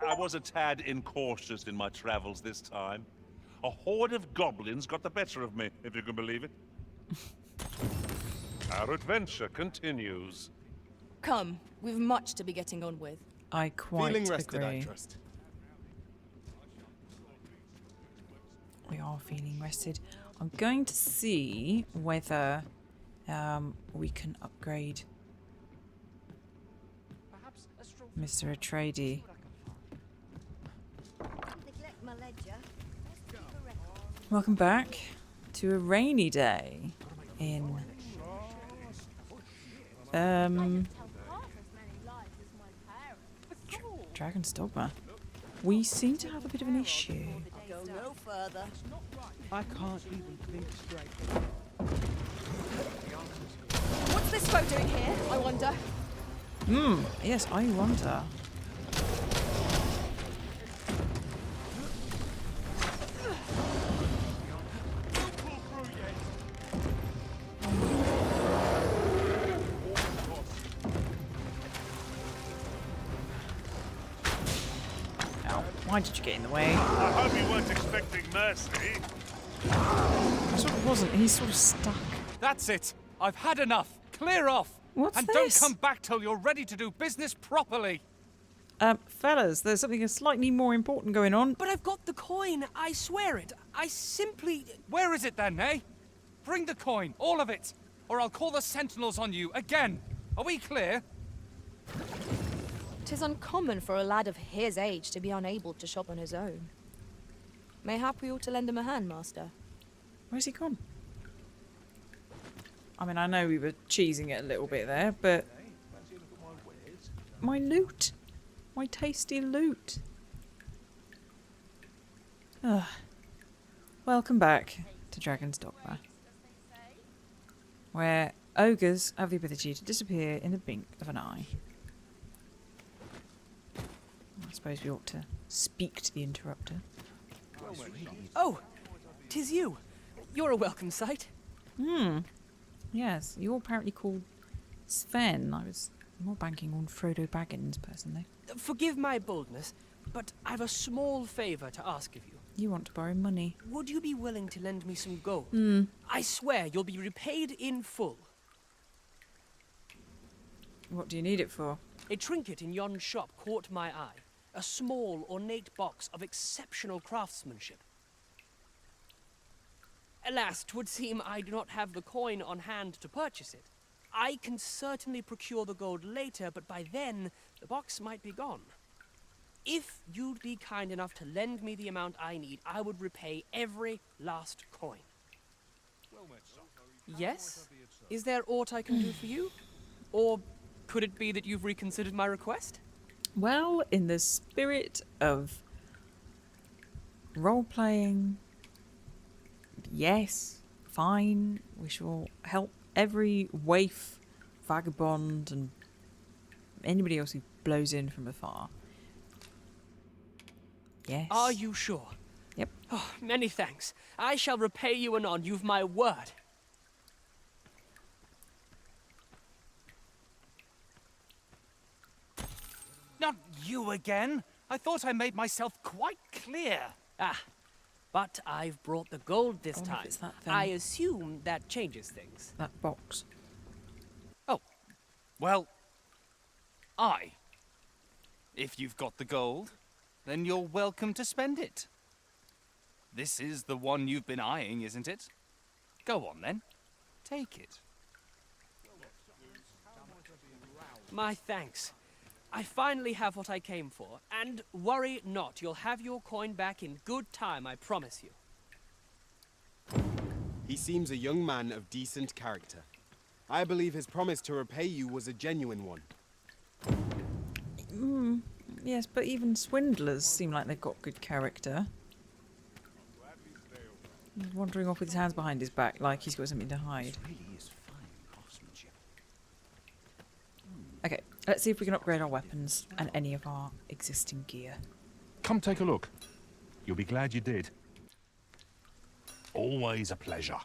I was a tad incautious in my travels this time. A horde of goblins got the better of me, if you can believe it. Our adventure continues. Come, we've much to be getting on with. I quite Feeling rested, agree. I trust. We are feeling rested. I'm going to see whether we can upgrade Mr. Atreides. Welcome back to a rainy day in Dragon's Dogma. We seem to have a bit of an issue. Go no further. I can't even think straight. What's this foe doing here, I wonder? Yes, I wonder. Ow, why did you get in the way? I hope you weren't expecting mercy. I sort of wasn't, he's sort of stuck. That's it. I've had enough. Clear off. What's and this? don't come back till you're ready to do business properly. Fellas, there's something slightly more important going on. But I've got the coin, I swear it. I simply... Where is it then, eh? Bring the coin, all of it, or I'll call the sentinels on you again. Are we clear? 'Tis uncommon for a lad of his age to be unable to shop on his own. Mayhap we ought to lend him a hand, master. Where's he gone? I mean, I know we were cheesing it a little bit there, but... My loot! My tasty loot! Ugh. Welcome back to Dragon's Dogma, where ogres have the ability to disappear in the blink of an eye. I suppose we ought to speak to the interrupter. Oh, 'tis you. You're a welcome sight. Yes, you're apparently called Sven. I was more banking on Frodo Baggins, personally. Forgive my boldness, but I've a small favour to ask of you. You want to borrow money? Would you be willing to lend me some gold? I swear you'll be repaid in full. What do you need it for? A trinket in yon shop caught my eye. A small, ornate box of exceptional craftsmanship. Alas, 'twould seem I do not have the coin on hand to purchase it. I can certainly procure the gold later, but by then, the box might be gone. If you'd be kind enough to lend me the amount I need, I would repay every last coin. Yes? Is there aught I can do for you? Or could it be that you've reconsidered my request? Well, in the spirit of role-playing, yes, fine, we shall help every waif, vagabond, and anybody else who blows in from afar. Yes. Are you sure? Yep. Oh, many thanks. I shall repay you anon, you've my word. Not you again. I thought I made myself quite clear. Ah, but I've brought the gold this wonder if time. it's that thing. I assume that changes things. That box. Oh, well, if you've got the gold, then you're welcome to spend it. This is the one you've been eyeing, isn't it? Go on then, take it. My thanks. I finally have what I came for, and worry not, you'll have your coin back in good time, I promise you. He seems a young man of decent character. I believe his promise to repay you was a genuine one. Yes, but even swindlers seem like they've got good character. He's wandering off with his hands behind his back like he's got something to hide. Okay, let's see if we can upgrade our weapons and any of our existing gear. Come take a look. You'll be glad you did. Always a pleasure.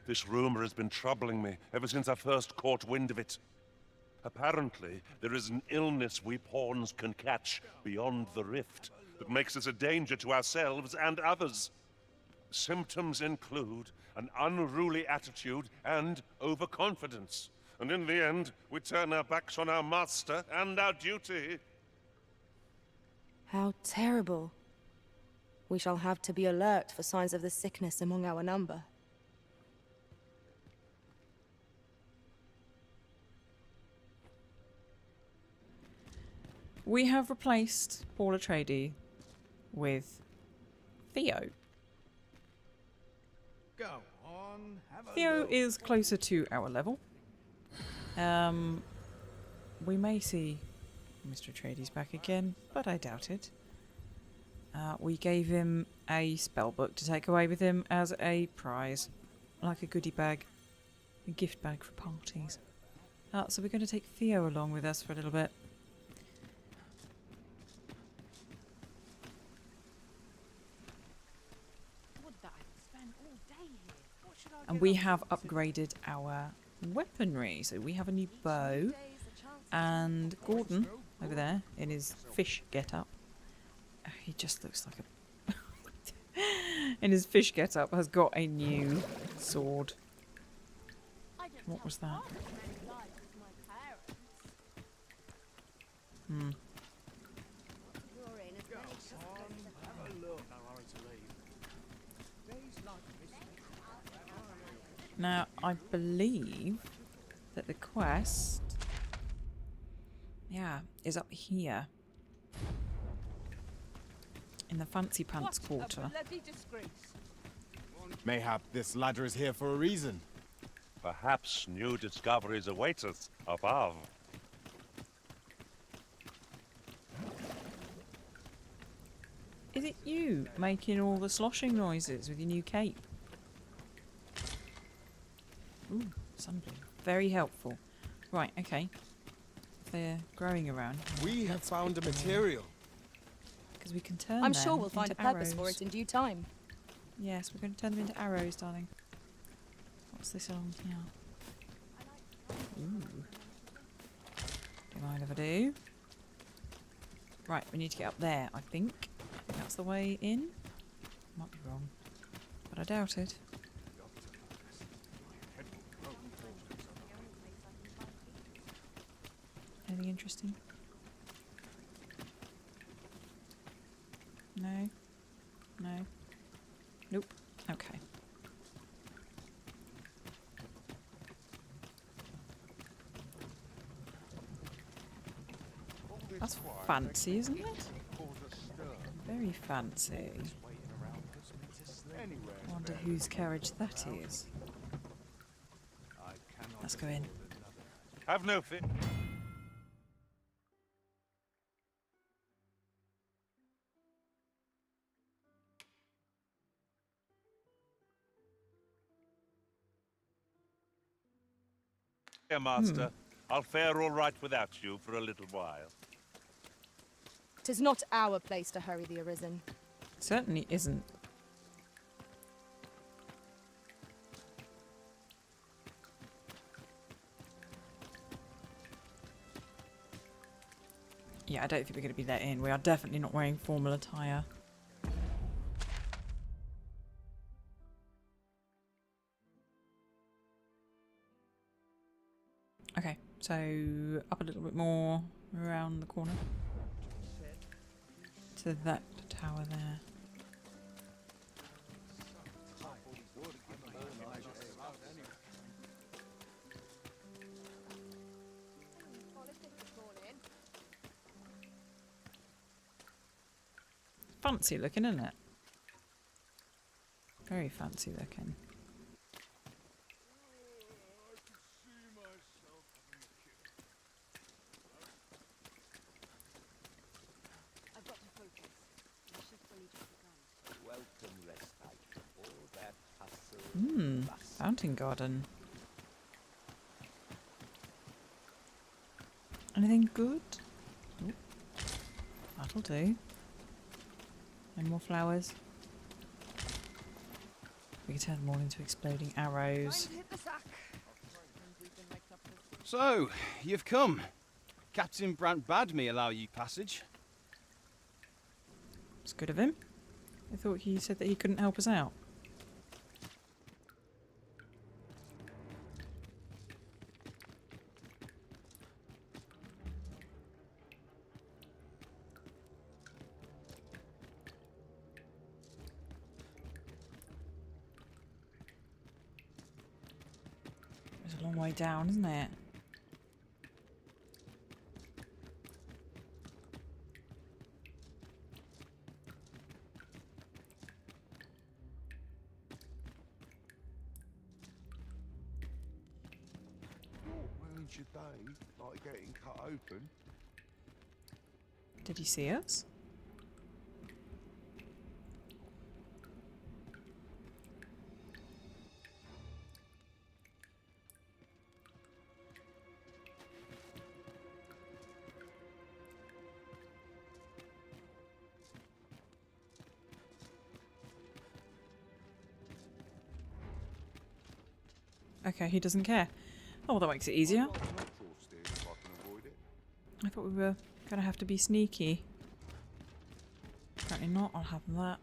This rumor has been troubling me ever since I first caught wind of it. Apparently, there is an illness we pawns can catch beyond the rift that makes us a danger to ourselves and others. Symptoms include an unruly attitude and overconfidence. And in the end, we turn our backs on our master and our duty. How terrible. We shall have to be alert for signs of the sickness among our number. We have replaced Paul Atreides with Theo. Go on, have a Theo look. is closer to our level. We may see Mr. Atreides back again, but I doubt it. We gave him a spellbook to take away with him as a prize, like a goodie bag, a gift bag for parties. So we're going to take Theo along with us for a little bit. And we have upgraded our weaponry. So we have a new bow. And Gordon, over there, in his fish get-up. He just looks like a... in his fish get-up, has got a new sword. What was that? Hmm. Now, I believe that the quest, is up here. In the Fancy Pants Quarter. Mayhap this ladder is here for a reason. Perhaps new discoveries await us above. Is it you making all the sloshing noises with your new cape? Ooh, sunbloom. Very helpful. Right, okay. If they're growing around. We have found a material. Because we can turn I'm them sure we'll find a into purpose for arrows. it in due time. Yes, we're going to turn them into arrows, darling. What's this on here? Ooh. Do you mind if I do? Right, we need to get up there, I think. That's the way in. Might be wrong. But I doubt it. Anything interesting? No? No? Nope. Okay. That's fancy, isn't it? Very fancy. I wonder whose carriage that is. Let's go in. Have no fear. Dear Master, I'll fare all right without you for a little while. 'Tis not our place to hurry the Arisen. Certainly isn't. Yeah, I don't think we're going to be let in. We are definitely not wearing formal attire. Okay, so up a little bit more around the corner to that tower there. Fancy looking, isn't it? Very fancy looking. Fountain garden. Anything good? Ooh, that'll do. And more flowers. We could turn them all into exploding arrows. So, you've come. Captain Brant bade me allow you passage. It's good of him. I thought he said that he couldn't help us out. It's a long way down, isn't it? Ruins your day, like getting cut open. Did he see us? Okay, he doesn't care. Oh, well, that makes it easier. I've got an natural steer if I can avoid it. I thought we were going to have to be sneaky. Apparently not. I'll have that.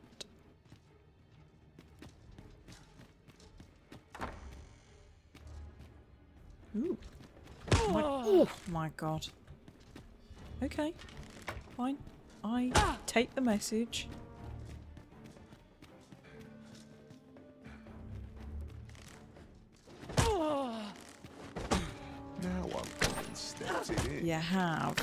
Ooh. Oh my god. Okay. Fine. I take the message. Now I'm getting stepped in it. You have.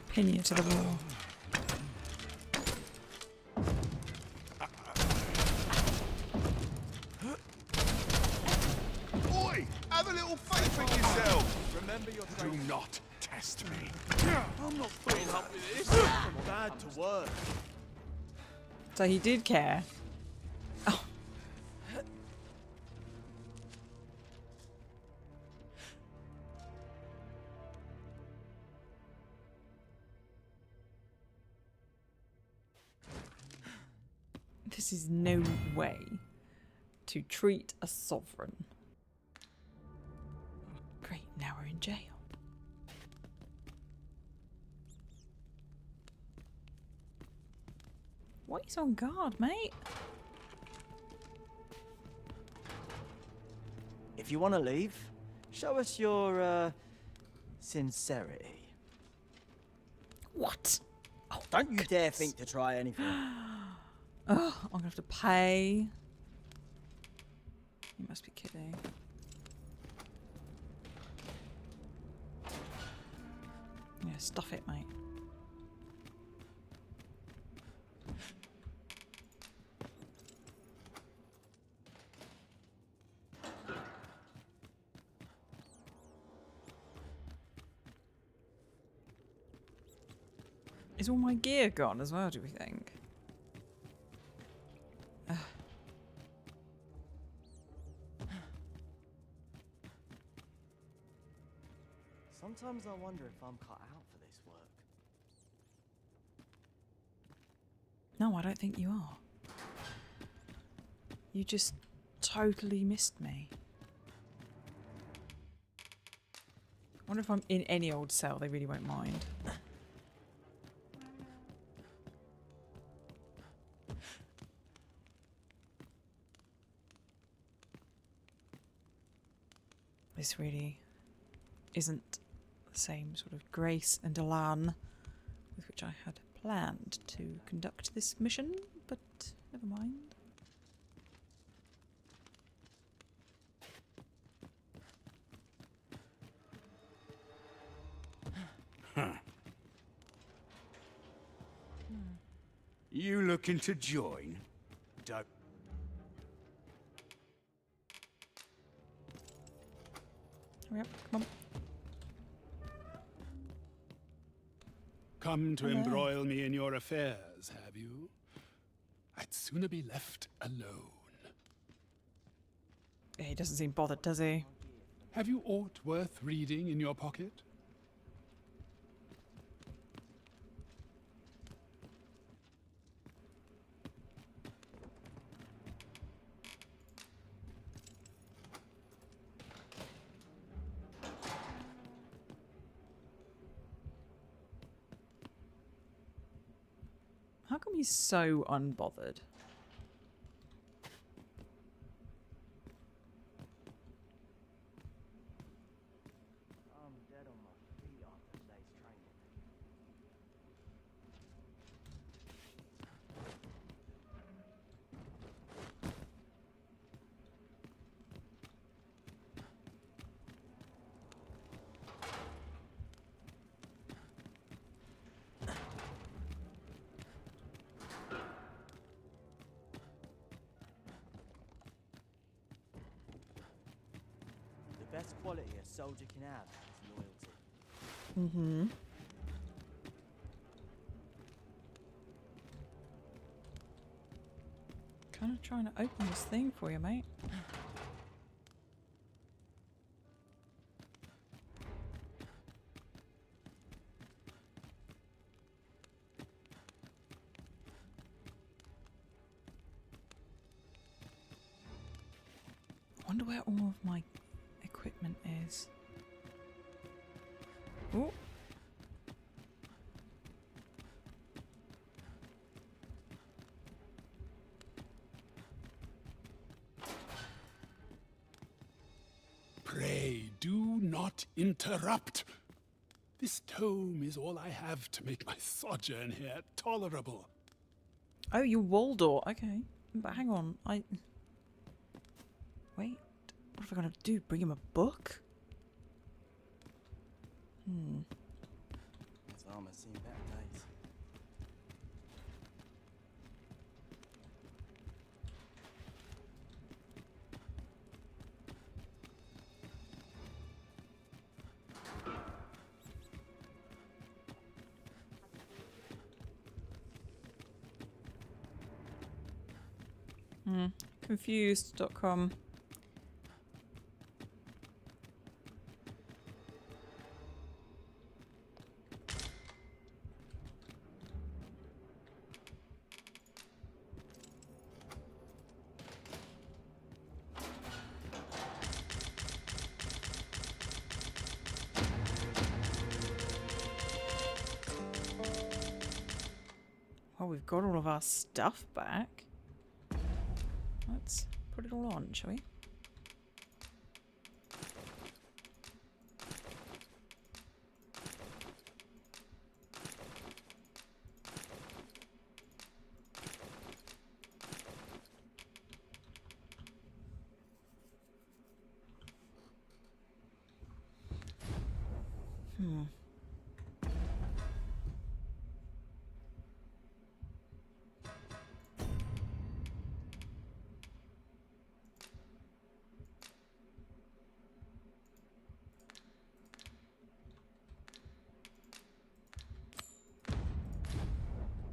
Pin you to the wall. Oi! Have a little faith in yourself! Remember your Do not test me. I'm not putting up with this. From bad to worse. So he did care. Oh. This is no way to treat a sovereign. Great, now we're in jail. What is on guard, mate? If you want to leave, show us your, sincerity. What? Oh, Don't you dare think to try anything. oh, I'm gonna have to pay. You must be kidding. Yeah, stuff it, mate. Is all my gear gone as well, do we think? Sometimes I wonder if I'm cut out for this work. No, I don't think you are. You just totally missed me. I wonder if I'm in any old cell, they really won't mind. This really isn't the same sort of grace and elan with which I had planned to conduct this mission, but never mind. You looking to join? Don't. Hurry up, come on. Come to Hello. embroil me in your affairs, have you? sooner be left alone. He doesn't seem bothered, does he? Have you aught worth reading in your pocket? How come he's so unbothered? I'm dead on my feet after today's training. The best quality a soldier can have is loyalty. Mm-hmm. Kind of trying to open this thing for you, mate. I wonder where all of my equipment is. Oh. Pray do not interrupt. This tome is all I have to make my sojourn here tolerable. Oh, you Waldor. Okay. But hang on. Wait. What have I got to do? Bring him a book? His armor's seen better days. Confused.com. Well, we've got all of our stuff back. Let's put it all on, shall we?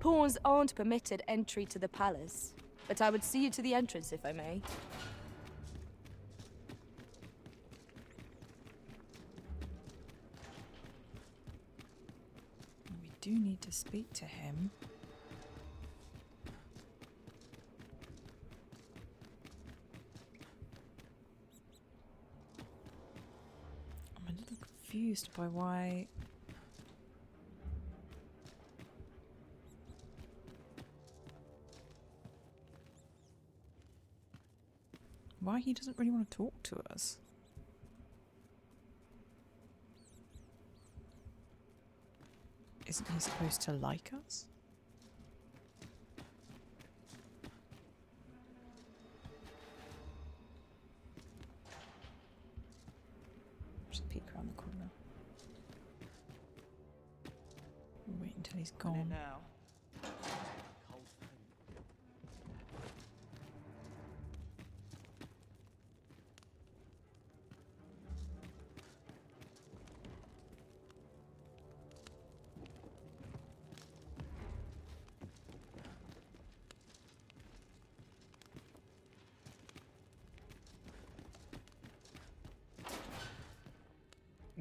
Pawns aren't permitted entry to the palace, but I would see you to the entrance if I may. We do need to speak to him. I'm a little confused by why... why he doesn't really want to talk to us. Isn't he supposed to like us? Just peek around the corner. Wait until he's gone. Now.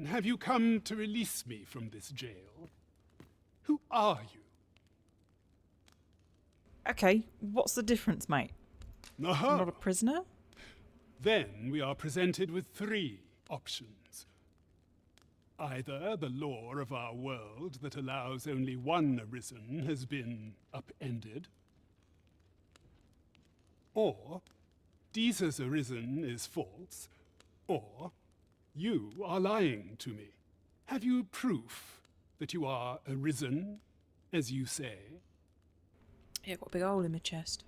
have you come to release me from this jail? Who are you? Okay, what's the difference, mate? Aha! I'm not a prisoner? Then we are presented with 3 options. Either the law of our world that allows only one Arisen has been upended, or Jesus Arisen is false, or you are lying to me. Have you proof that you are Arisen, as you say? Yeah, got a big hole in my chest.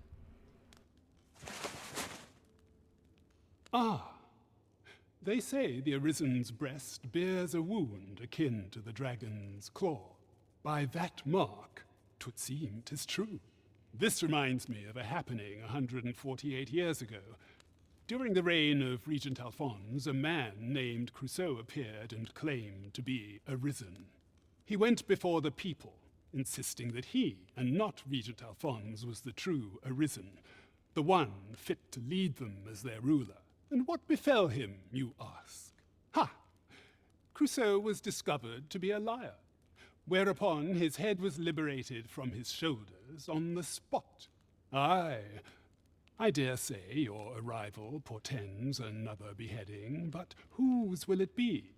Ah, they say the Arisen's breast bears a wound akin to the dragon's claw. By that mark, 'twould seem 'tis true. This reminds me of a happening 148 years ago. During the reign of Regent Alphonse, a man named Crusoe appeared and claimed to be Arisen. He went before the people, insisting that he, and not Regent Alphonse, was the true Arisen, the one fit to lead them as their ruler. And what befell him, you ask? Ha! Crusoe was discovered to be a liar, whereupon his head was liberated from his shoulders on the spot. Aye, I dare say your arrival portends another beheading, but whose will it be,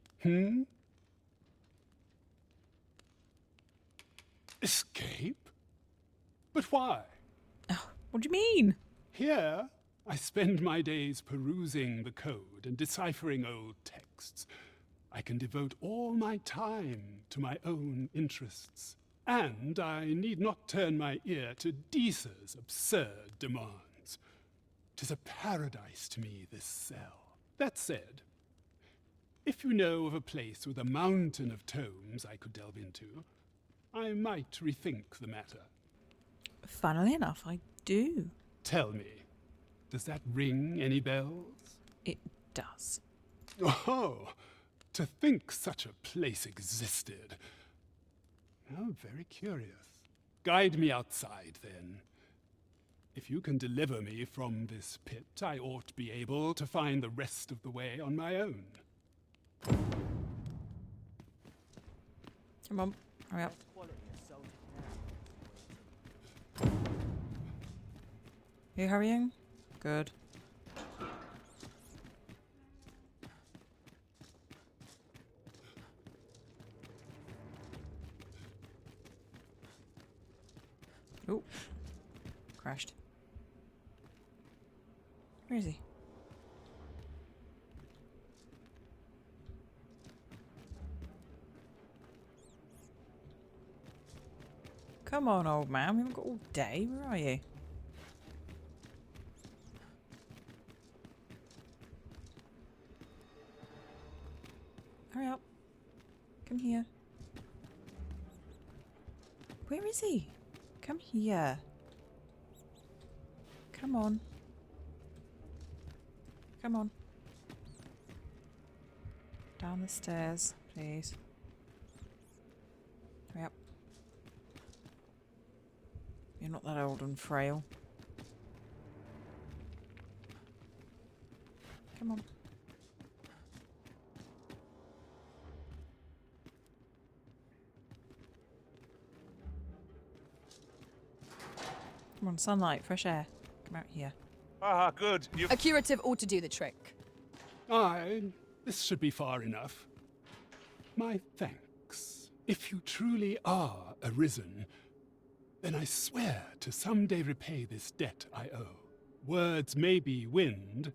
Escape? But why? Oh, what do you mean? Here, I spend my days perusing the code and deciphering old texts. I can devote all my time to my own interests, and I need not turn my ear to Deesa's absurd demands. 'Tis a paradise to me, this cell. That said, if you know of a place with a mountain of tomes I could delve into, I might rethink the matter. Funnily enough, I do. Tell me, does that ring any bells? It does. Oh, to think such a place existed. Oh, very curious. Guide me outside, then. If you can deliver me from this pit, I ought to be able to find the rest of the way on my own. Come on, hurry up. Best quality a soldier can have. You hurrying? Good. Oh, crashed. Where is he? Come on, old man. We haven't got all day. Where are you? Hurry up. Come here. Where is he? Come here. Come on. Come on. Down the stairs, please. Hurry up. You're not that old and frail. Come on. Come on, sunlight, fresh air. Come out here. Ah, good. You've... A curative ought to do the trick. Aye, this should be far enough. My thanks. If you truly are Arisen, then I swear to someday repay this debt I owe. Words may be wind,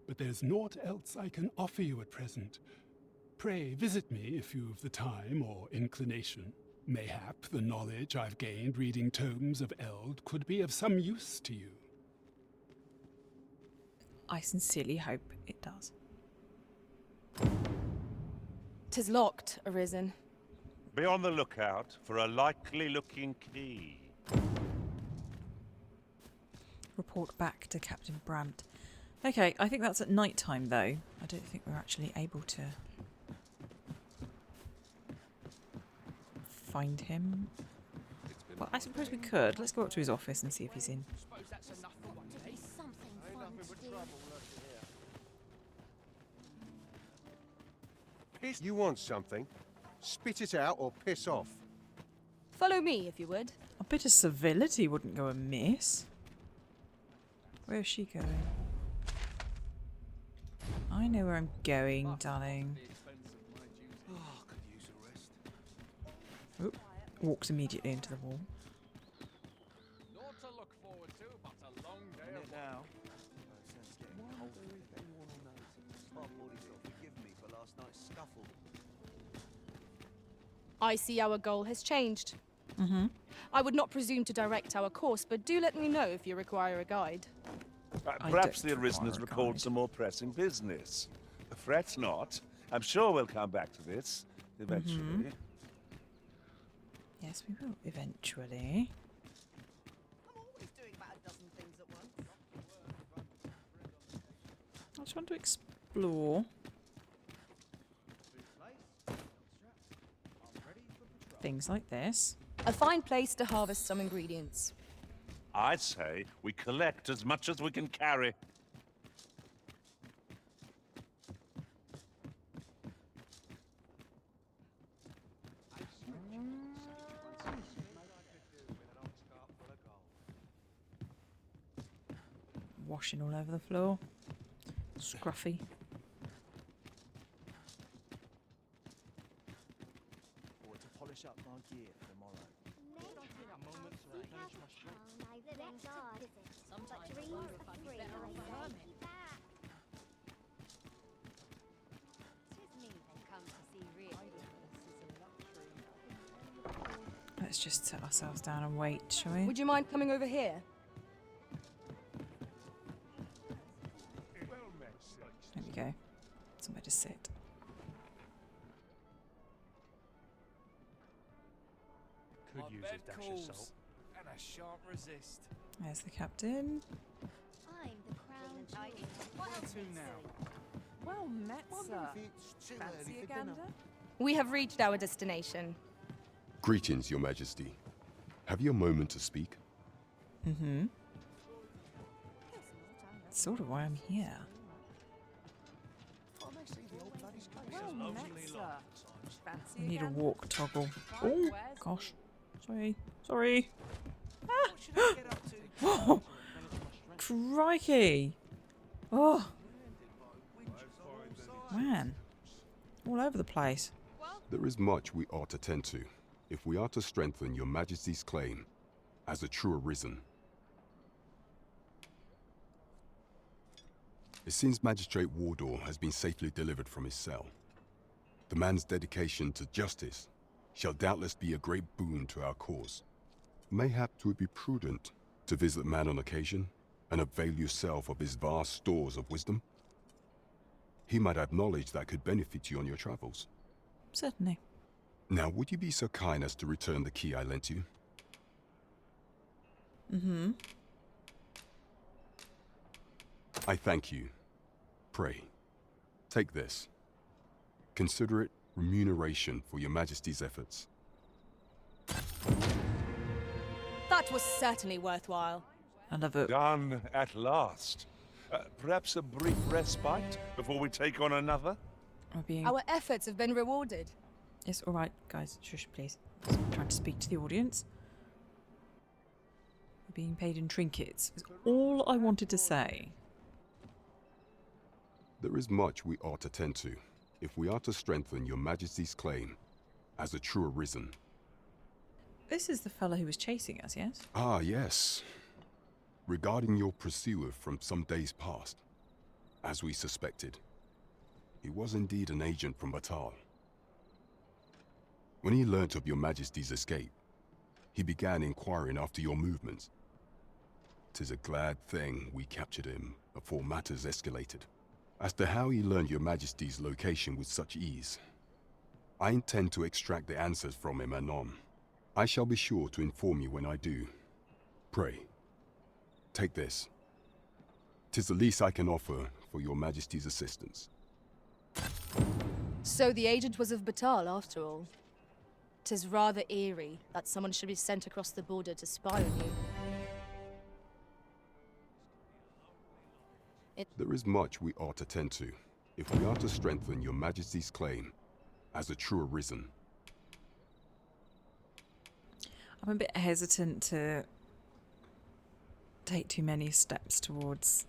but there's naught else I can offer you at present. Pray visit me if you've the time or inclination. Mayhap the knowledge I've gained reading tomes of Eld could be of some use to you. I sincerely hope it does. 'Tis locked, Arisen. Be on the lookout for a likely-looking key. Report back to Captain Brandt. Okay, I think that's at night time though. I don't think we're actually able to find him. Well, I suppose we could. Let's go up to his office and see if he's in. piss. You want something? Spit it out or piss off. Follow me, if you would. A bit of civility wouldn't go amiss. Where is she going? I know where I'm going, darling. Oh, could use a rest. Oop. Walks immediately into the wall. Not to look forward to, but a long day of now. I see our goal has changed. I would not presume to direct our course, but do let me know if you require a guide. Perhaps the don't Arisen has require a recalled guide. some more pressing business. Fret not. I'm sure we'll come back to this eventually. Yes, we will eventually. I just want to explore things like this. A fine place to harvest some ingredients. I'd say we collect as much as we can carry. Washing all over the floor. Scruffy. Or to polish up my gear for tomorrow. Let's just set ourselves down and wait, shall we? Would you mind coming over here? There we go. Somewhere to sit. Could use a dash of salt. And I shan't resist. There's the captain. I'm the crown jewel. Where to now? Well met, sir. Fancy a gander? We have reached our destination. Greetings, Your Majesty. Have you a moment to speak? That's sort of why I'm here. Well met, sir. Fancy We a need a gander? walk toggle. Oh, gosh. Sorry. Sorry. Ah! Crikey. Oh. Man. All over the place. There is much we ought to tend to, if we are to strengthen Your Majesty's claim as a true Arisen. It seems Magistrate Wardor has been safely delivered from his cell. The man's dedication to justice shall doubtless be a great boon to our cause. Mayhap 'twould be prudent to visit the man on occasion and avail yourself of his vast stores of wisdom. He might have knowledge that could benefit you on your travels. Certainly. Now, would you be so kind as to return the key I lent you? I thank you. Pray, take this. Consider it remuneration for Your Majesty's efforts. That was certainly worthwhile. Another. Done at last. Perhaps a brief respite before we take on another? We're being. Our efforts have been rewarded. Yes, all right, guys. Shush, please. I'm trying to speak to the audience. We're being paid in trinkets. Is all I wanted to say. There is much we ought to tend to, if we are to strengthen Your Majesty's claim as a true Arisen. This is the fellow who was chasing us, yes? Ah, yes. Regarding your pursuer from some days past, as we suspected, he was indeed an agent from Batal. When he learnt of Your Majesty's escape, he began inquiring after your movements. 'Tis a glad thing we captured him before matters escalated. As to how he learned Your Majesty's location with such ease, I intend to extract the answers from him anon. I shall be sure to inform you when I do. Pray, take this. 'Tis the least I can offer for Your Majesty's assistance. So the agent was of Batal, after all. 'Tis rather eerie that someone should be sent across the border to spy on you. There is much we ought to tend to, if we are to strengthen Your Majesty's claim as a true Arisen. I'm a bit hesitant to take too many steps towards,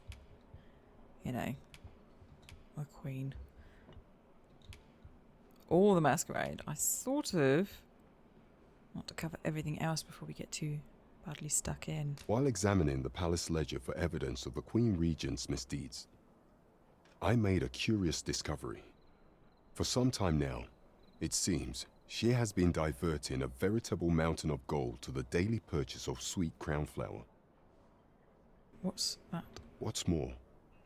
you know, a queen. Or the masquerade. I sort of want to cover everything else before we get too badly stuck in. While examining the palace ledger for evidence of the Queen Regent's misdeeds, I made a curious discovery. For some time now, it seems she has been diverting a veritable mountain of gold to the daily purchase of sweet crownflower. What's that? What's more,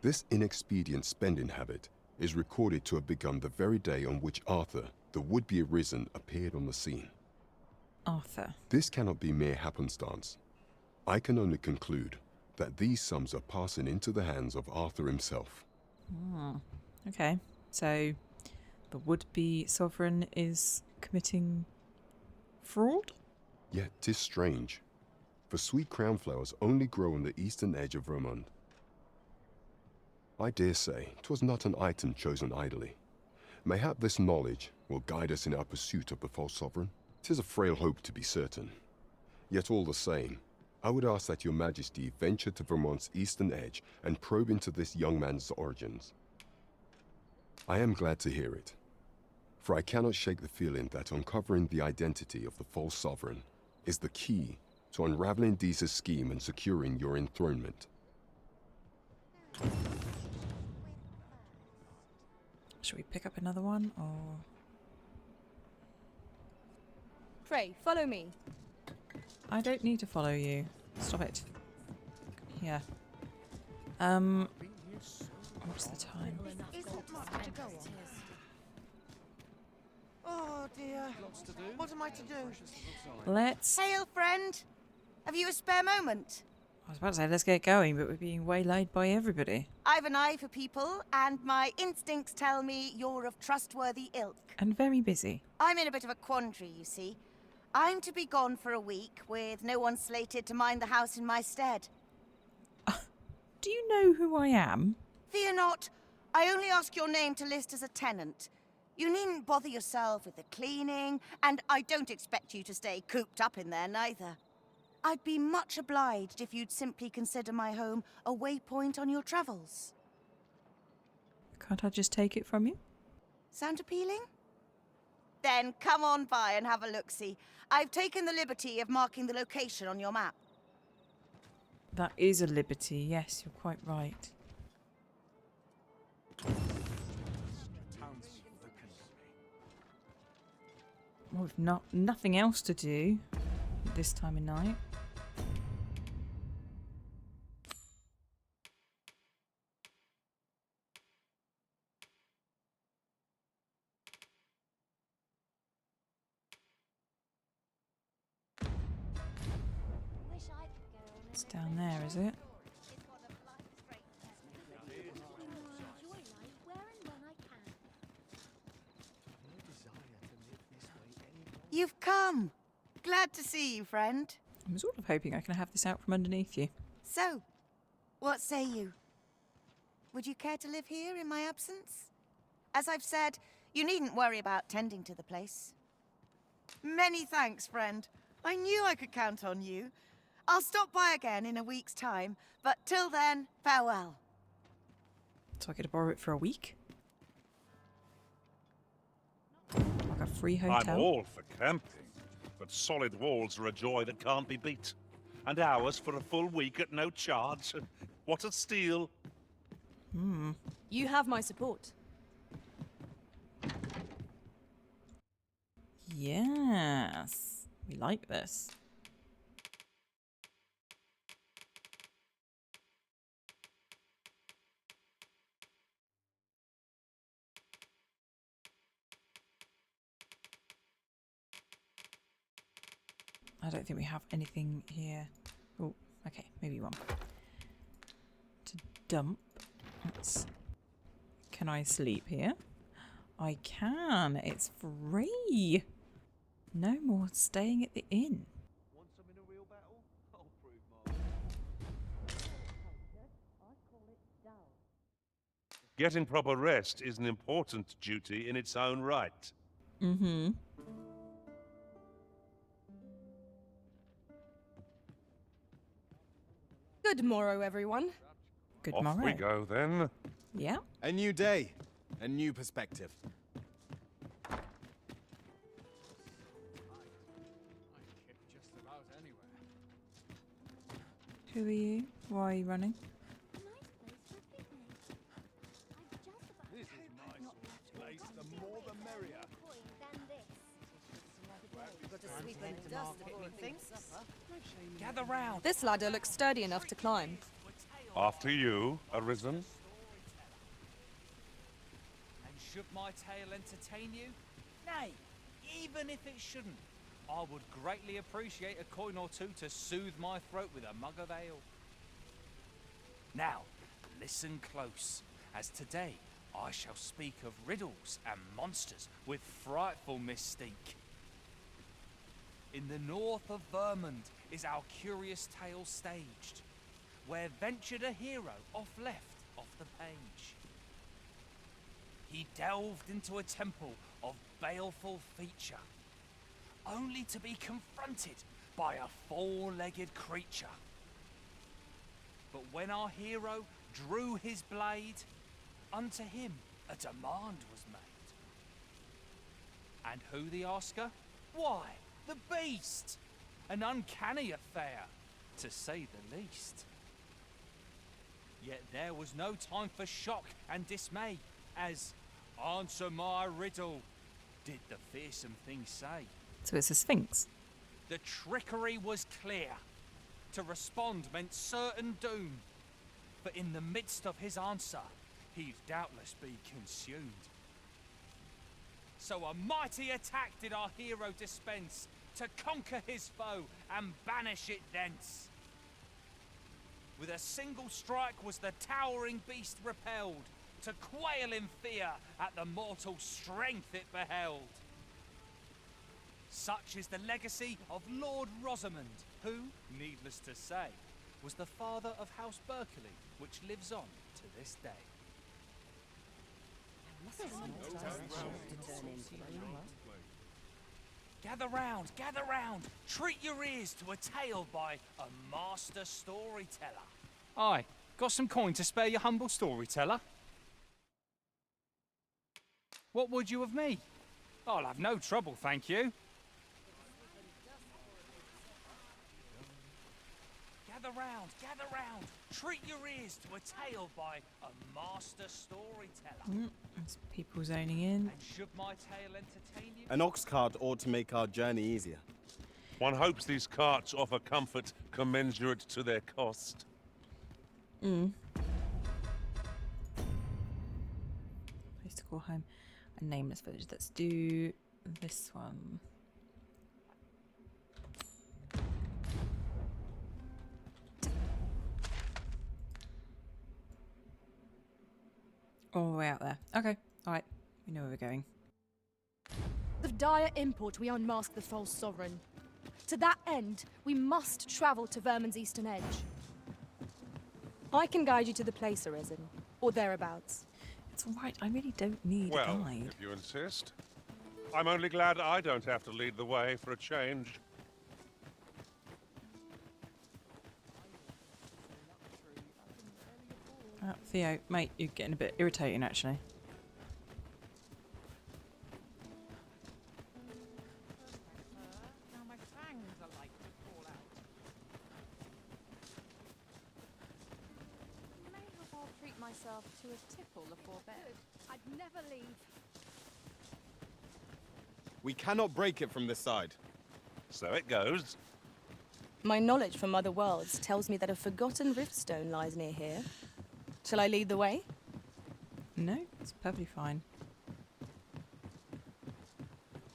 this inexpedient spending habit is recorded to have begun the very day on which Arthur, the would-be Arisen, appeared on the scene. Arthur. This cannot be mere happenstance. I can only conclude that these sums are passing into the hands of Arthur himself. Okay, so the would-be sovereign is committing fraud? Yet 'tis strange, for sweet crownflowers only grow on the eastern edge of Vermont. I dare say 'twas not an item chosen idly. Mayhap this knowledge will guide us in our pursuit of the false sovereign. 'Tis a frail hope, to be certain. Yet all the same, I would ask that your majesty venture to Vermont's eastern edge and probe into this young man's origins. I am glad to hear it, for I cannot shake the feeling that uncovering the identity of the false sovereign is the key to unraveling Deeza's scheme and securing your enthronement. Should we pick up another one, or...? Pray, follow me. I don't need to follow you. Stop it. Here. What's the time? Oh dear. What am I to do? Let's... Hail, friend. Have you a spare moment? I was about to say let's get going, but we're being waylaid by everybody. I've an eye for people, and my instincts tell me you're of trustworthy ilk. And very busy. I'm in a bit of a quandary, you see. I'm to be gone for a week, with no one slated to mind the house in my stead. Do you know who I am? Fear not. I only ask your name to list as a tenant. You needn't bother yourself with the cleaning, and I don't expect you to stay cooped up in there neither. I'd be much obliged if you'd simply consider my home a waypoint on your travels. Can't I just take it from you? Sound appealing? Then come on by and have a look-see. I've taken the liberty of marking the location on your map. That is a liberty, yes, you're quite right. Well, we've nothing else to do at this time of night. It's down there, is it? You've come. Glad to see you, friend. I'm sort of hoping I can have this out from underneath you. So, what say you? Would you care to live here in my absence? As I've said, you needn't worry about tending to the place. Many thanks, friend. I knew I could count on you. I'll stop by again in a week's time, but till then, farewell. So I get to borrow it for a week? Like a free hotel? I'm all for camping, but solid walls are a joy that can't be beat. And ours for a full week at no charge. What a steal. You have my support. Yes. We like this. I don't think we have anything here. Oh, okay, maybe one. To dump. Can I sleep here? I can. It's free. No more staying at the inn. Want some in a real battle? I'll prove my... Getting proper rest is an important duty in its own right. Mm-hmm. Good morrow, everyone. Good Off morrow. we go then. Yeah. A new day, a new perspective. Who are you? Why are you running? This is my place. The more the merrier. Gather round. This ladder looks sturdy enough to climb. After you, Arisen. And should my tale entertain you? Nay, even if it shouldn't, I would greatly appreciate a coin or two to soothe my throat with a mug of ale. Now, listen close, as today I shall speak of riddles and monsters with frightful mystique. In the north of Vermund is our curious tale staged, where ventured a hero off the page. He delved into a temple of baleful feature, only to be confronted by a four-legged creature. But when our hero drew his blade, unto him a demand was made. And who the asker? Why, the beast! An uncanny affair, to say the least. Yet there was no time for shock and dismay, as "Answer my riddle," did the fearsome thing say. So it's a sphinx. The trickery was clear. To respond meant certain doom. For in the midst of his answer, he'd doubtless be consumed. So a mighty attack did our hero dispense, to conquer his foe and banish it thence. With a single strike was the towering beast repelled, to quail in fear at the mortal strength it beheld. Such is the legacy of Lord Rosamond, who, needless to say, was the father of House Berkeley, which lives on to this day. Gather round, treat your ears to a tale by a master storyteller. Aye, got some coin to spare your humble storyteller? What would you of me? I'll have no trouble, thank you. Gather round, treat your ears to a tale by a master storyteller. There's people zoning in. And should my tale entertain you? An ox cart ought to make our journey easier. One hopes these carts offer comfort commensurate to their cost. Place to call home. A nameless village. Let's do this one. All the way out there. Okay, alright. We know where we're going. Of dire import, we unmask the false sovereign. To that end, we must travel to Vermund's eastern edge. I can guide you to the place, Arisen, or thereabouts. It's alright, I really don't need a Well, guide. if you insist. I'm only glad I don't have to lead the way for a change. Theo, mate, you're getting a bit irritating, actually. Now my fangs are like to fall out. May have I'll treat myself to a tipple before bed. I'd never leave. We cannot break it from this side. So it goes. My knowledge from other worlds tells me that a forgotten riftstone lies near here. Shall I lead the way? No, it's perfectly fine.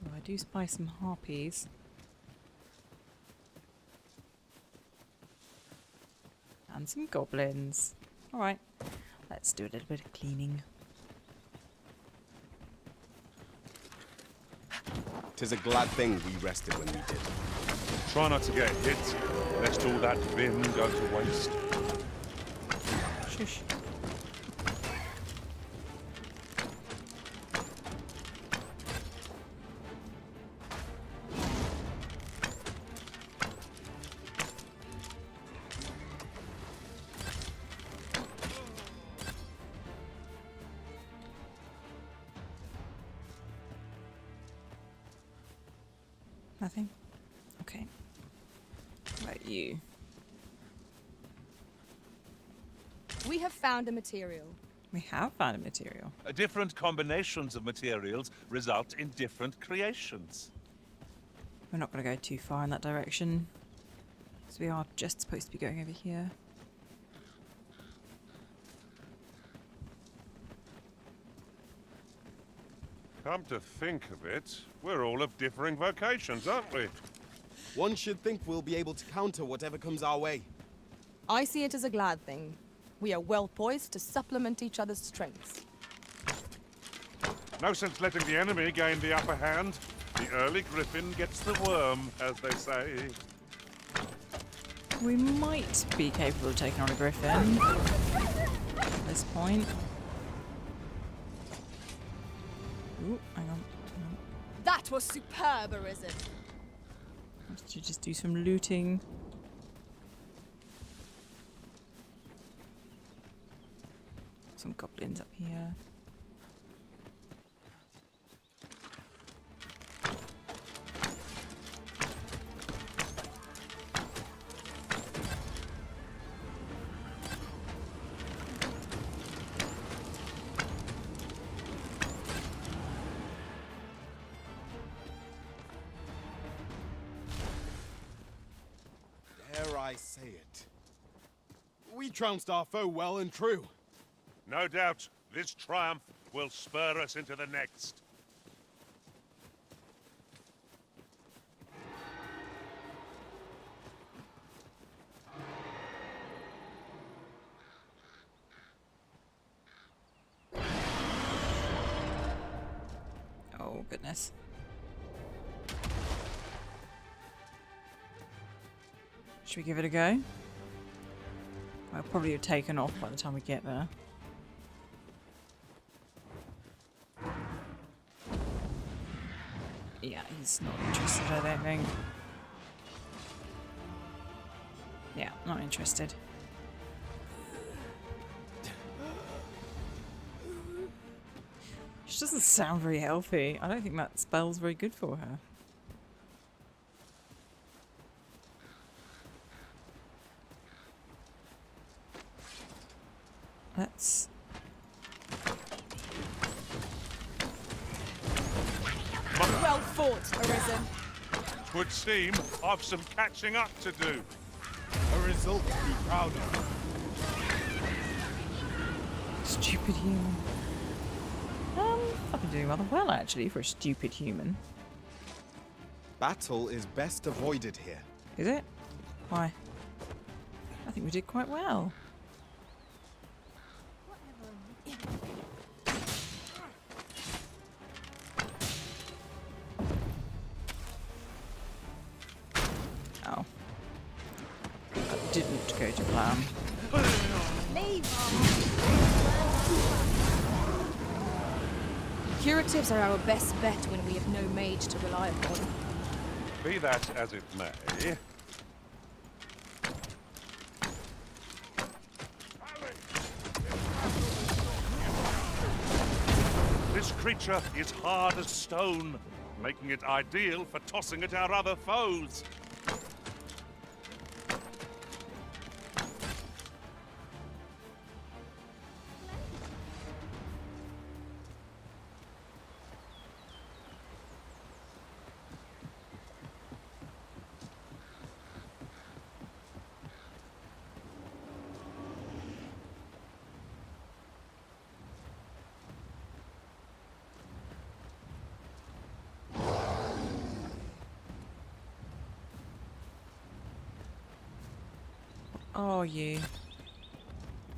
Oh, I do spy some harpies. And some goblins. Alright, let's do a little bit of cleaning. 'Tis a glad thing we rested when we did. Try not to get hit, lest all that vim go to waste. Shush. Nothing? Okay. What about you? We have found a material. We have found a material. Different combinations of materials result in different creations. We're not going to go too far in that direction. So we are just supposed to be going over here. Come to think of it, we're all of differing vocations, aren't we? One should think we'll be able to counter whatever comes our way. I see it as a glad thing. We are well poised to supplement each other's strengths. No sense letting the enemy gain the upper hand. The early griffin gets the worm, as they say. We might be capable of taking on a griffin at this point. Ooh, hang on. That was superb, Arisen. Let's just do some looting. Some goblins up here. Dare I say it? We trounced our foe well and true. No doubt, this triumph will spur us into the next. Oh, goodness. Should we give it a go? I'll probably have taken off by the time we get there. Yeah, he's not interested, I don't think. Yeah, not interested. She doesn't sound very healthy. I don't think that spell's very good for her. Let's... Well fought, Arisen. Twould seem I've some catching up to do. A result to be proud of. Stupid human. I've been doing rather well, actually, for a stupid human. Battle is best avoided here. Is it? Why? I think we did quite well. Oh. That didn't go to plan. Curatives are our best bet when we have no mage to rely upon. Be that as it may, this creature is hard as stone, making it ideal for tossing at our other foes. Oh, you.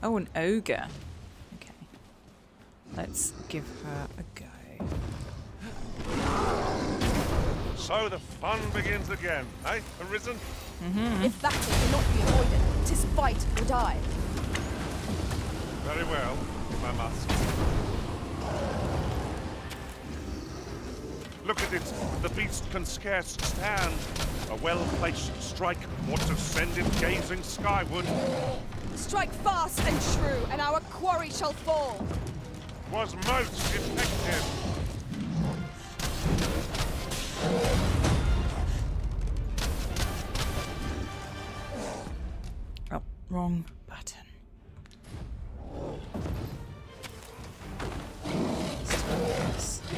Oh, an ogre. Okay. Let's give her a go. So the fun begins again, eh, Arisen? If battle cannot be avoided, 'tis fight or die. Very well, if I must. Look at it. The beast can scarce stand. A well-placed strike ought to send it gazing skyward. Strike fast and true, and our quarry shall fall. Was most effective. wrong button. Let's do this.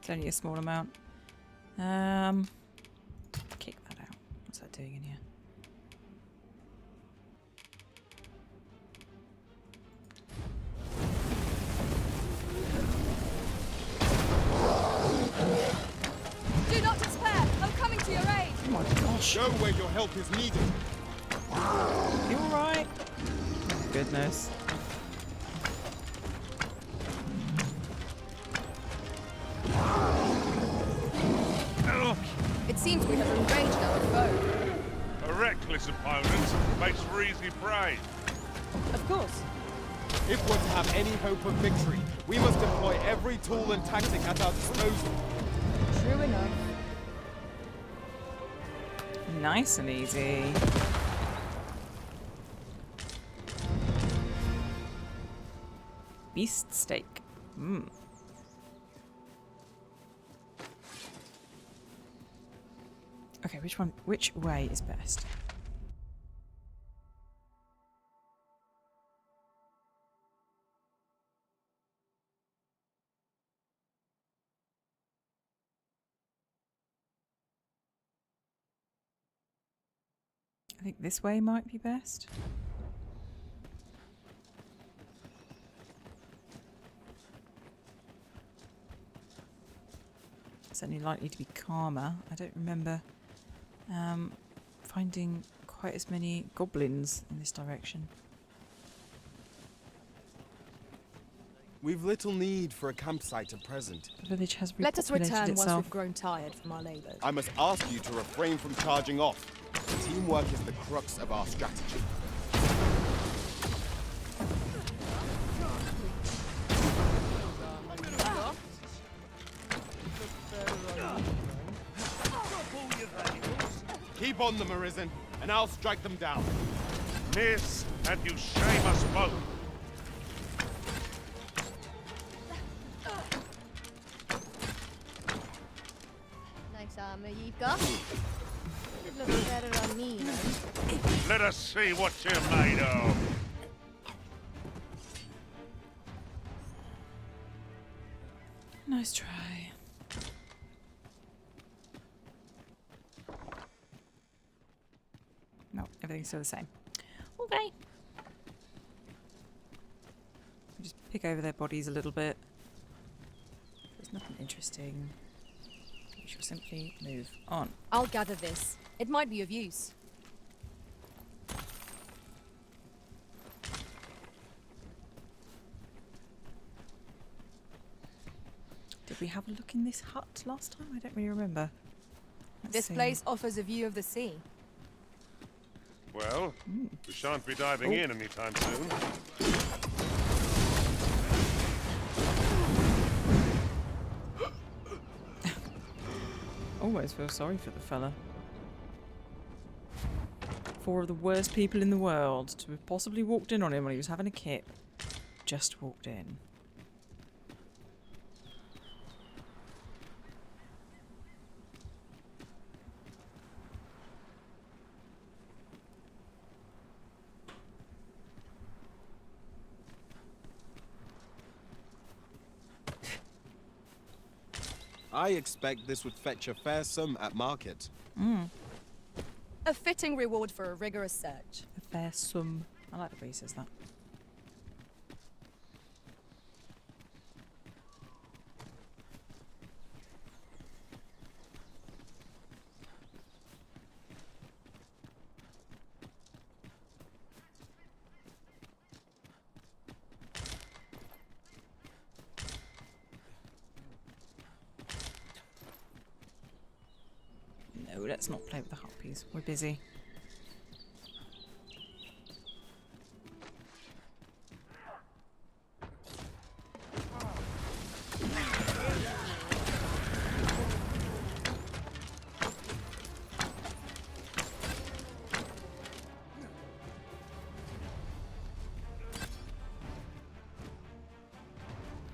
It's only a small amount. Kick that out. What's that doing in here? Do not despair! I'm coming to your aid! Oh my gosh. Go where your help is needed. You alright? Oh, goodness. It seems we have enraged our foe. A reckless opponent makes for easy prey. Of course. If we're to have any hope of victory, we must employ every tool and tactic at our disposal. True enough. Nice and easy. Beast steak. Mmm. Okay, which way is best? I think this way might be best. Certainly likely to be calmer. I don't remember finding quite as many goblins in this direction. We've little need for a campsite at present. The village has Let us return once itself. we've grown tired from our labours. I must ask you to refrain from charging off. Teamwork is the crux of our strategy. Keep on them, Arisen, and I'll strike them down. Miss, and you shame us both. Nice armor you've got. It looks better on me, though. Let us see what you're made of. Nice try. No, everything's still the same. Okay. Just pick over their bodies a little bit. There's nothing interesting. We shall simply move on. I'll gather this. It might be of use. Did we have a look in this hut last time? I don't really remember. Let's This see. place offers a view of the sea. Well, we shan't be diving in anytime soon. Always feel sorry for the fella. 4 of the worst people in the world to have possibly walked in on him when he was having a kip. Just walked in. I expect this would fetch a fair sum at market. A fitting reward for a rigorous search. A fair sum. I like the way he says that. No, let's not play with the harpies. We're busy.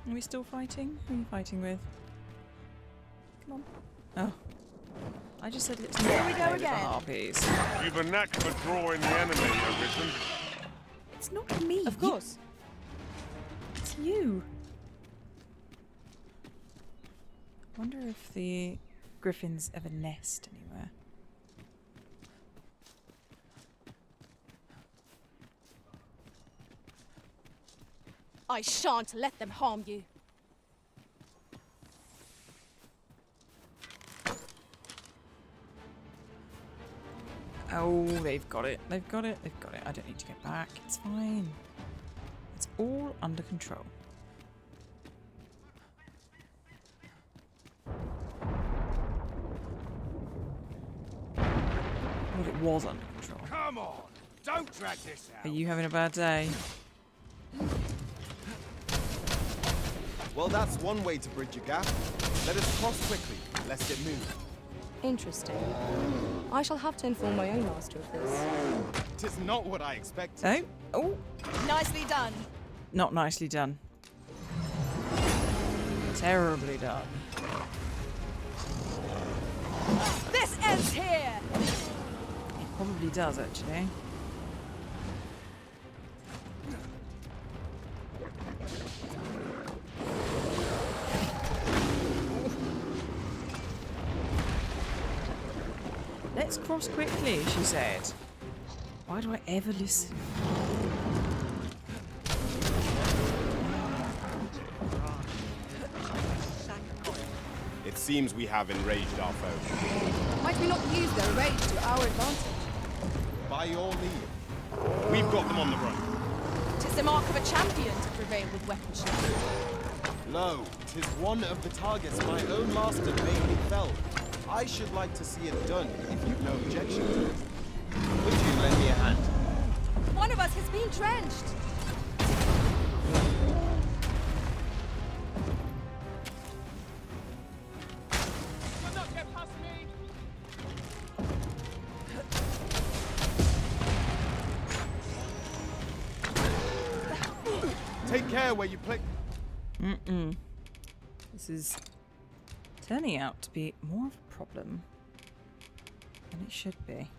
Are we still fighting? Who are you fighting with? Come on. Oh. I just said let's Here we not go play with the again. harpies. You've a knack for drawing the enemy, Arisen. It's not me. Of course. It's you. I wonder if the griffins ever nest anywhere. I shan't let them harm you. Oh, they've got it. They've got it. They've got it. I don't need to get back. It's fine. It's all under control. Well, it was under control. Come on! Don't drag this out! Are you having a bad day? Well, that's one way to bridge a gap. Let us cross quickly, lest it move. Interesting. I shall have to inform my own master of this. Tis not what I expected. Oh. Nicely done. Not nicely done. Terribly done. This ends here! It probably does, actually. Let's cross quickly, she said. Why do I ever listen? It seems we have enraged our foe. Might we not use their rage to our advantage? By your leave. We've got them on the run. 'Tis the mark of a champion to prevail with weaponship. Lo, 'tis one of the targets my own master made me fell. I should like to see it done, if you've no objection to it. Would you lend me a hand? One of us has been drenched. Take care where you play. This is turning out to be more of a problem than it should be.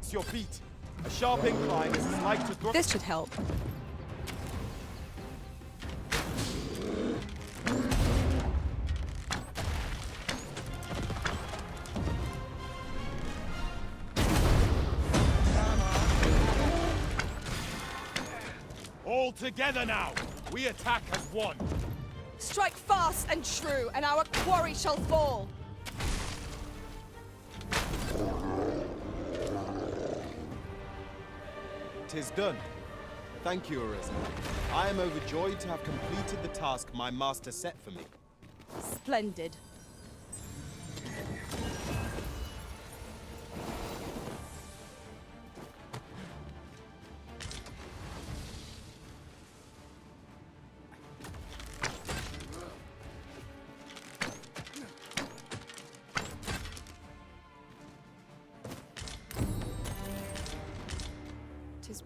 It's your feet. A sharp incline is like to throw. This should help. All together now! We attack as one! Strike fast and true, and our quarry shall fall. Tis done. Thank you, Arisen. I am overjoyed to have completed the task my master set for me. Splendid.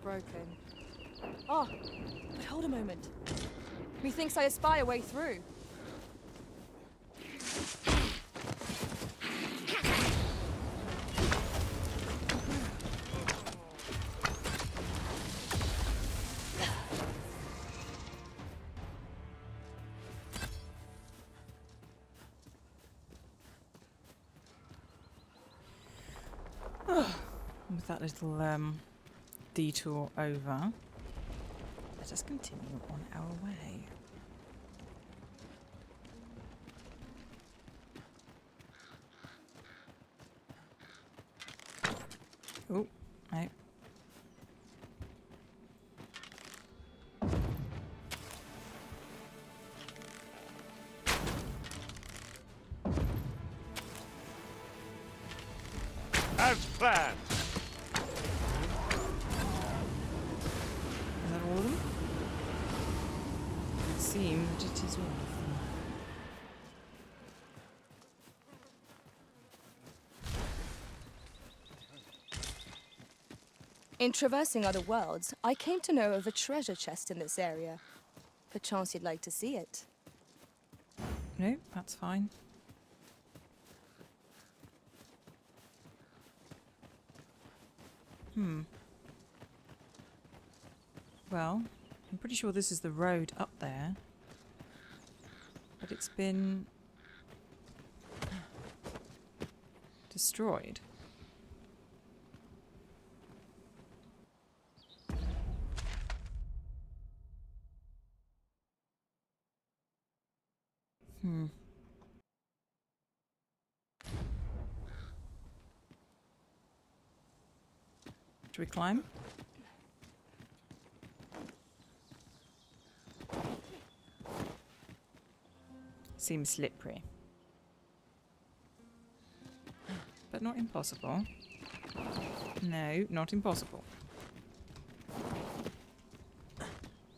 Broken. Oh, but hold a moment. Methinks I espy a way through. With that little detour over, let us continue on our way. Oh, no. As planned. Seem that it is all of them. In traversing other worlds, I came to know of a treasure chest in this area. Perchance you'd like to see it. No, that's fine. Well, I'm pretty sure this is the road up there. But it's been destroyed. Should we climb? Seems slippery. But not impossible. No, not impossible.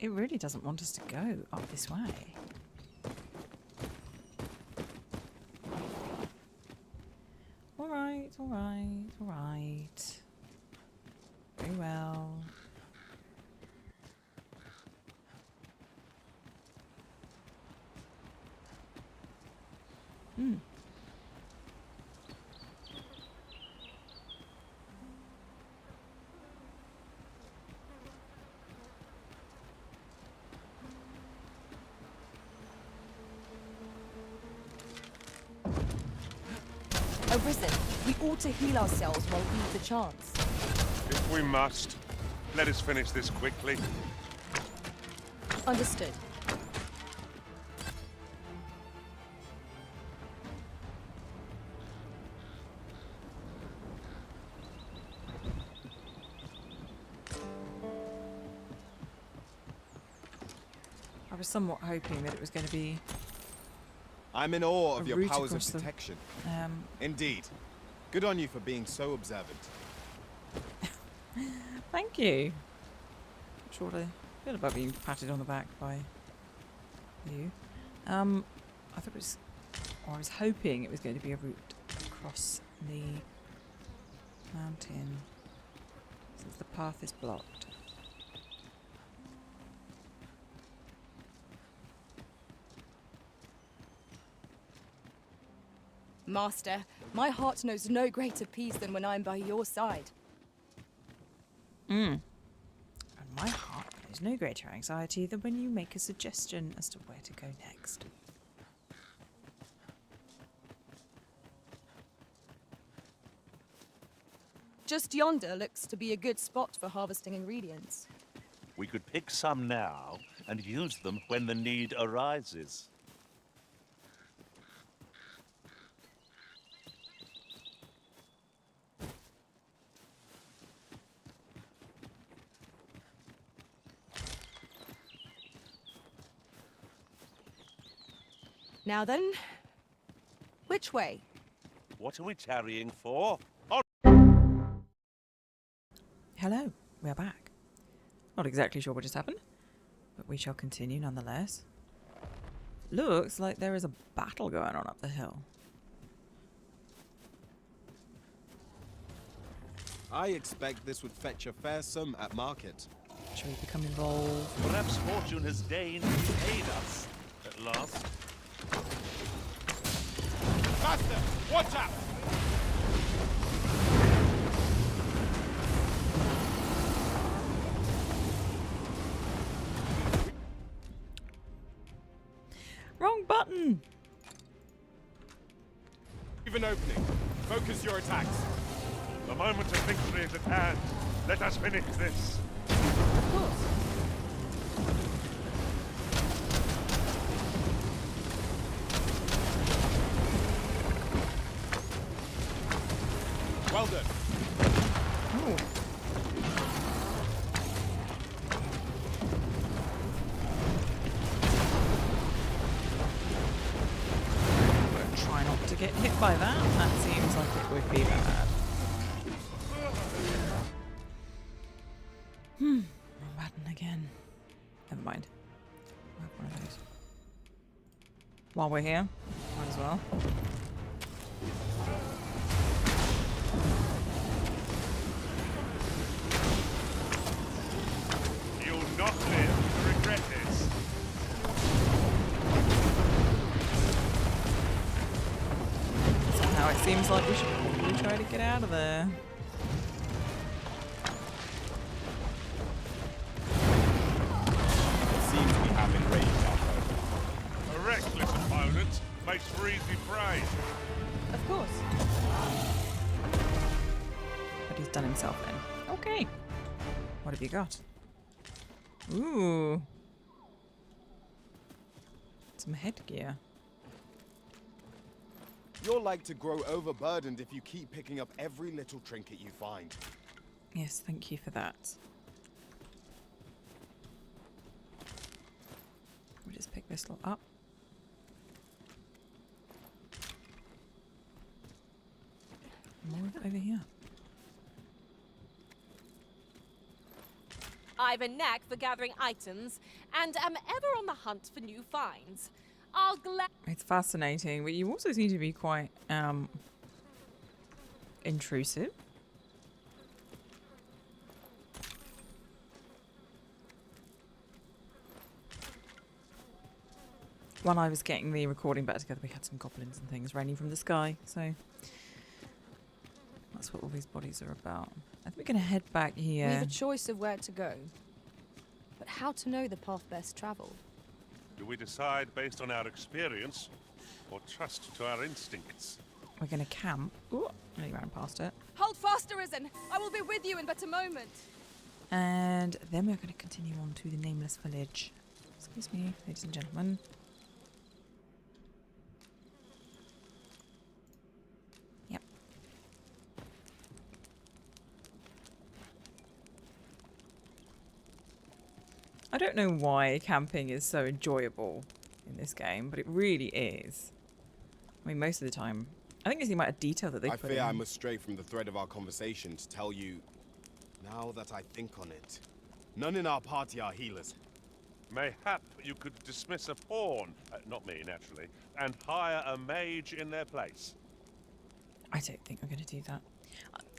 It really doesn't want us to go up this way. Alright, alright, alright. Very well. Arisen, we ought to heal ourselves while we've the chance. If we must, let us finish this quickly. Understood. I was somewhat hoping that it was going to be... I'm in awe of A your route powers of across the- detection. Indeed. Good on you for being so observant. Thank you. Sure to feel about being patted on the back by you. I thought it was, or I was hoping it was going to be a route across the mountain, since the path is blocked. Master, my heart knows no greater peace than when I'm by your side. And my heart knows no greater anxiety than when you make a suggestion as to where to go next. Just yonder looks to be a good spot for harvesting ingredients. We could pick some now and use them when the need arises. Now then, which way? What are we tarrying for? Hello, we're back. Not exactly sure what just happened, but we shall continue nonetheless. Looks like there is a battle going on up the hill. I expect this would fetch a fair sum at market. Shall we become involved? Perhaps fortune has deigned to aid us at last. Master, watch out! Wrong button! Leave an opening. Focus your attacks. The moment of victory is at hand. Let us finish this. Of course. Well done. Oh. Try not to get hit by that. That seems like it would be bad. Wrong button again. Never mind. We'll have one of those. While we're here, might as well. Right, seems like we should probably try to get out of there. It seems we have enraged our foe. A reckless opponent makes for easy prey. Of course. But he's done himself in. Okay. What have you got? Ooh. Some headgear. You're like to grow overburdened if you keep picking up every little trinket you find. Yes, thank you for that. We'll just pick this lot up. More of it over here. I've a knack for gathering items and am ever on the hunt for new finds. I'll It's fascinating, but you also seem to be quite intrusive. When I was getting the recording back together, we had some goblins and things raining from the sky, so that's what all these bodies are about. I think we're going to head back here. We have a choice of where to go, but how to know the path best traveled? Do we decide based on our experience, or trust to our instincts? We're going to camp. Ooh, nearly ran past it. Hold fast, Arisen! I will be with you in but a moment. And then we're going to continue on to the Nameless Village. Excuse me, ladies and gentlemen. Yep. I don't know why camping is so enjoyable in this game, but it really is. I mean, most of the time, I think it's the amount of detail that they I put fear in. I must stray from the thread of our conversation to tell you, now that I think on it, none in our party are healers. Mayhap you could dismiss a pawn, not me naturally, and hire a mage in their place. I don't think we're going to do that.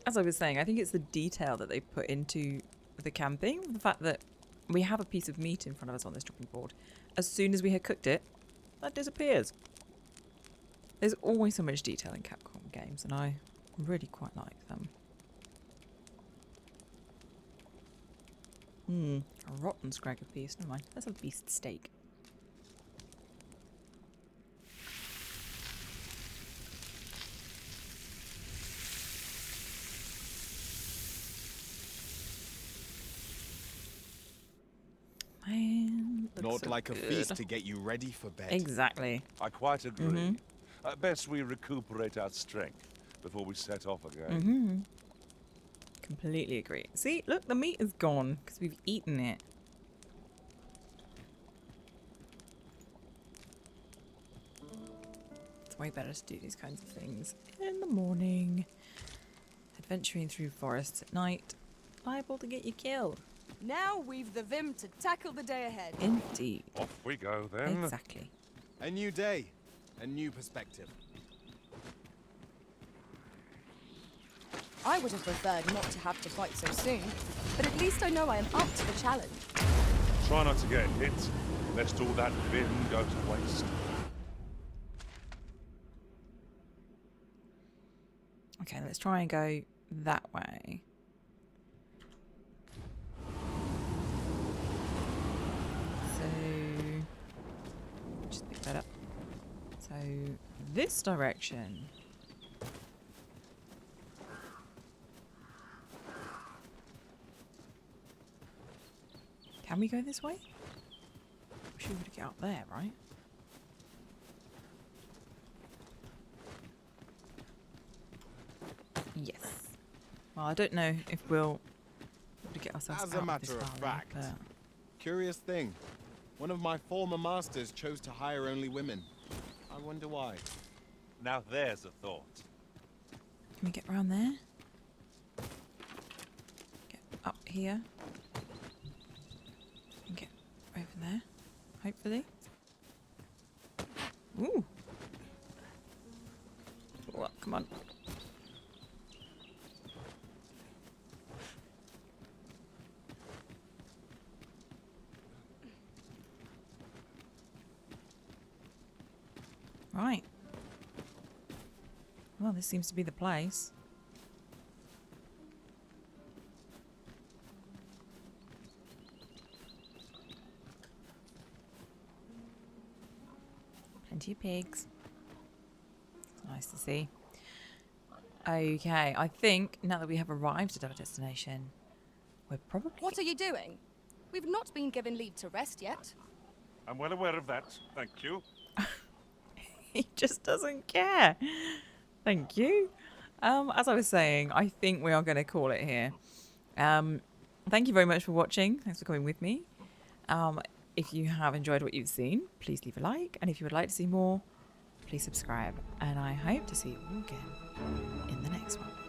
As I was saying, I think it's the detail that they put into the camping. The fact that we have a piece of meat in front of us on this chopping board. As soon as we had cooked it, that disappears. There's always so much detail in Capcom games, and I really quite like them. A rotten scrag of beast. Never mind. Let's have beast steak. Man, Not so like a good. feast to get you ready for bed. Exactly. I quite agree. Best we recuperate our strength before we set off again. Completely agree. See, look, the meat is gone because we've eaten it. It's way better to do these kinds of things in the morning. Adventuring through forests at night, liable to get you killed. Now we've the vim to tackle the day ahead. Indeed. Off we go then. Exactly. A new day, a new perspective. I would have preferred not to have to fight so soon, but at least I know I am up to the challenge. Try not to get hit, lest all that vim go to waste. Okay, let's try and go that way. So, just pick that up. So, this direction. Can we go this way? We should be able to get up there, right? Yes. Well, I don't know if we'll be able to get ourselves As out a matter this of valley, fact, but curious thing. One of my former masters chose to hire only women. I wonder why. Now there's a thought. can we get around there? Get up here. And get over there, hopefully. Ooh. Well, come on. Right. Well, this seems to be the place. Plenty of pigs. It's nice to see. Okay, I think now that we have arrived at our destination, we're probably... What are you doing? We've not been given leave to rest yet. I'm well aware of that. Thank you. He just doesn't care. Thank you. As I was saying, I think we are going to call it here. Thank you very much for watching. Thanks for coming with me. If you have enjoyed what you've seen, please leave a like. And if you would like to see more, please subscribe. And I hope to see you all again in the next one.